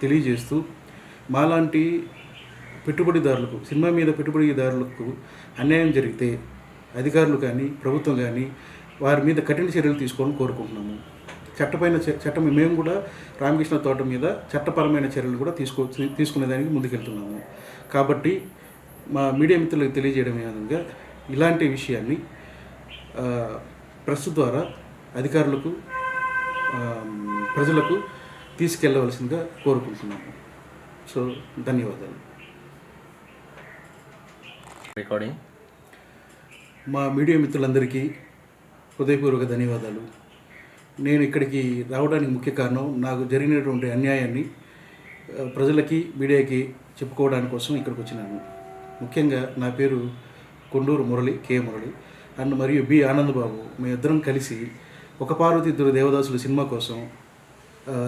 తెలియజేస్తూ మాలాంటి పెట్టుబడిదారులకు సినిమా మీద పెట్టుబడిదారులకు అన్యాయం జరిగితే అధికారులు కానీ ప్రభుత్వం కానీ వారి మీద కఠిన చర్యలు తీసుకోవాలని కోరుకుంటున్నాము. చట్టం మేము కూడా రామకృష్ణ తోట మీద చట్టపరమైన చర్యలు కూడా తీసుకునేదానికి ముందుకెళ్తున్నాము. కాబట్టి మా మీడియా మిత్రులకు తెలియజేయడం విధంగా ఇలాంటి విషయాన్ని ప్రెస్ ద్వారా అధికారులకు ప్రజలకు తీసుకెళ్లవలసిందిగా కోరుకుంటున్నాము. సో ధన్యవాదాలు. రికార్డింగ్. మా మీడియా మిత్రులందరికీ హృదయపూర్వక ధన్యవాదాలు. నేను ఇక్కడికి రావడానికి ముఖ్య కారణం నాకు జరిగినటువంటి అన్యాయాన్ని ప్రజలకి మీడియాకి చెప్పుకోవడానికి కోసం ఇక్కడికి వచ్చినాను. ముఖ్యంగా నా పేరు కొండూరు మురళి, కే మురళి అండ్ మరియు బి ఆనందబాబు. మేమిద్దరం కలిసి ఒక పార్వతి ఇద్దరు దేవదాసులు సినిమా కోసం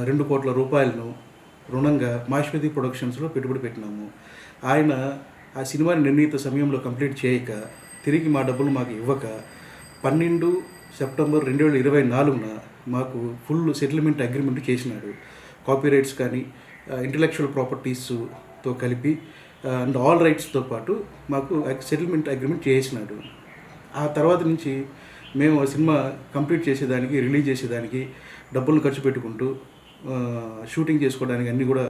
2 కోట్ల రూపాయలను రుణంగా మాశ్వతి ప్రొడక్షన్స్లో పెట్టుబడి పెట్టినాము. ఆయన ఆ సినిమాని నిర్ణీత సమయంలో కంప్లీట్ చేయక తిరిగి మా డబ్బులు మాకు ఇవ్వక 12 సెప్టెంబర్ 2024న మాకు ఫుల్ సెటిల్మెంట్ అగ్రిమెంట్ చేసినాడు. కాపీరైట్స్ కానీ ఇంటలెక్చువల్ ప్రాపర్టీస్తో కలిపి అండ్ ఆల్ రైట్స్తో పాటు మాకు సెటిల్మెంట్ అగ్రిమెంట్ చేసినాడు. ఆ తర్వాత నుంచి మేము ఆ సినిమా కంప్లీట్ చేసేదానికి, రిలీజ్ చేసేదానికి డబ్బులు ఖర్చు పెట్టుకుంటూ షూటింగ్ చేసుకోవడానికి అన్నీ కూడా